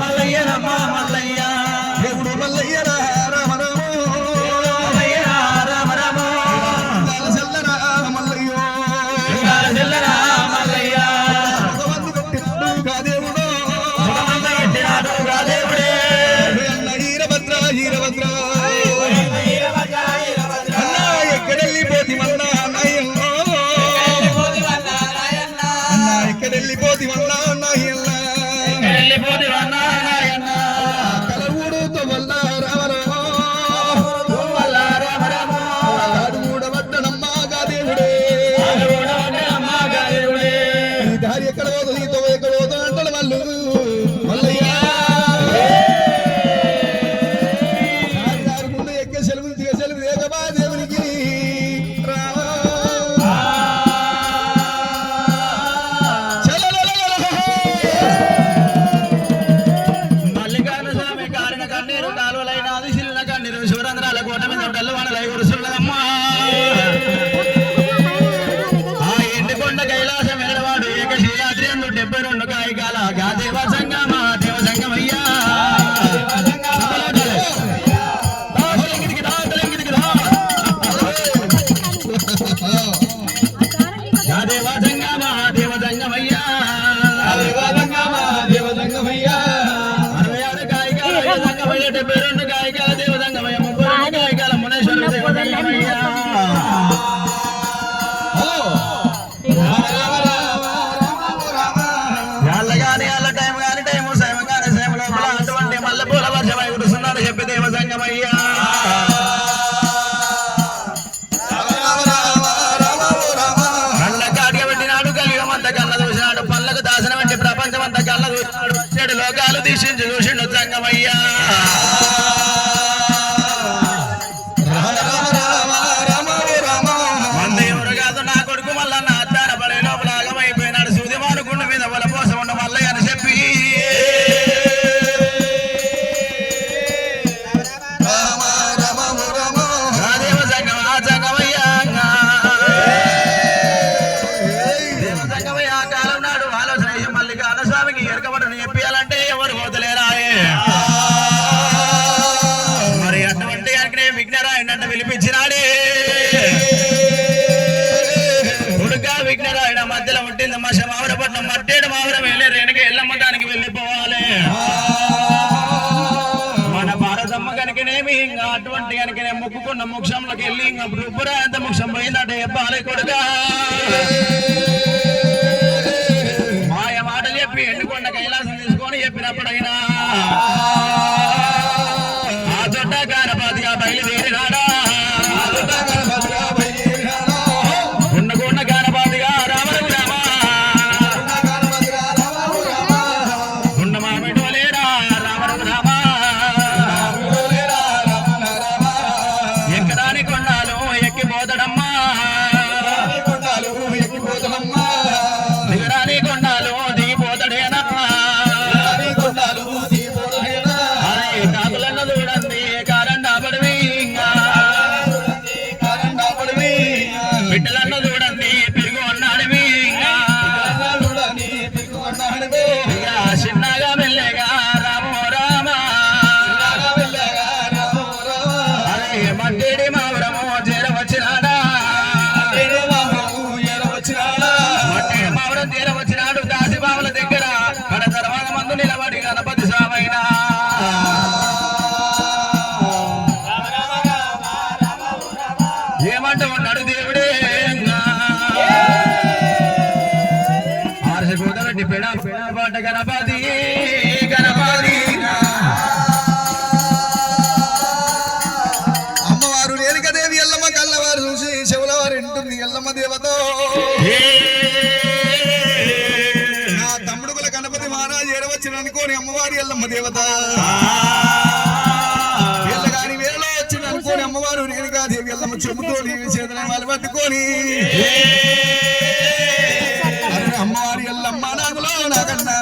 మల్లయ్య రమ్మ మల్లయ్య దేవుడు మల్లయ్య రామ రామ మల్లయ్య రామ రామ చెల్లరా మల్లయ్యో చెల్లరా మల్లయ్య భగవంతు పెట్టినాడుగా దేవుడు భగవంతు పెట్టినాడుగా దేవుడే వీరభద్ర వీరభద్ర అన్నా ఎక్కడెళ్ళిపోతివన్నా నాయన్నా అన్నా ఎక్కడెళ్ళిపోతివన్నా నాయన్నా కలవుడుతో వల్ల రామరామూడబడ్డనమ్మాగా దేవుడే ఈ దారి ఎక్కడ పోతుంది ఈతో ఎక్కడ పోతుంది అంటారు వాళ్ళు మల్లయ్యా దారి ముందు ఎక్కే సెలవు దిగే సెలవు ఏకమా దేవునికి శివరంధ్రాల కోట మీద డల్లువాడలై కురుస్తున్నదమ్మా ఆ ఎండికొండ కైలాసం ఎడవాడు ఏకశీలాద్రి 72 కాయికాల గా దేవ సంగమా దేవ సంగమయ్యా దేవ సంగమా దేవ సంగమయ్యా 66 కాయికాల సంగమయ్య 72 కాయికాల దేవ సంగమయ్య చెప్పి దేవ సంగమయ్యా కళ్ళ కాటిగా పెట్టినాడు కలియుగమంతా కళ్ళ చూసినాడు పళ్ళకు దాసనం అంటే ప్రపంచమంతా కళ్ళ చూసినాడు 7 లోకాలు దీక్షించి చూసిండు సంగమయ్యా పిలిపించినాడే కొడుకా విఘ్నరాయణ మధ్యలో పుట్టింది మా మావరపట్నం మట్టేడు మావరం వెళ్ళి రేణుక ఎల్లమ్మ దానికి వెళ్ళిపోవాలి మన భారతమ్మ కనుకనేమి ఇంకా అటువంటి కనుకనే మొక్కుకున్న మోక్షంలోకి వెళ్ళి ఇంకా రుబ్బురా ఎంత మోక్షం పోయిందంటే చెప్పాలి కొడుకా మాయ మాటలు చెప్పి ఎండుకొండ కైలాసం తీసుకొని చెప్పినప్పుడైనా ఆ దొడ్డ గానపాతిగా బయలుదేరినాడా బిడ్డలన్న చూడండి పెరుగు అన్నాడు చిన్నగా మెల్లగా రామో రామ అరే మట్టేడి మావరము చేరవచ్చినాడా మట్టే మావరం చేరవచ్చినాడు దాసిబావుల దగ్గర మన తర్వాత మందు నిలబడి గణపతి స్వామైనా ఏమంటూ ఉన్నాడు దేవుడే ఆర్షి పెడా పాట గణపతి గణపతి అమ్మవారు రేణుకాదేవి ఎల్లమ్మ కళ్ళవారు చూసి శివులవారు ఇంటుంది ఎల్లమ్మ దేవతో నా తమ్ముడుగుల గణపతి మహారాజు ఏడవచ్చిన అనుకోని అమ్మవారి ఎల్లమ్మ దేవత ఎల్లగాని వేళలో వచ్చిన అనుకోని అమ్మవారు రేణుకాదేవి ఎల్లమ్మ చెబుతో చేతులను వాళ్ళు పట్టుకొని అమ్మవారి ఎల్లమ్మ నాగులో నాకన్నా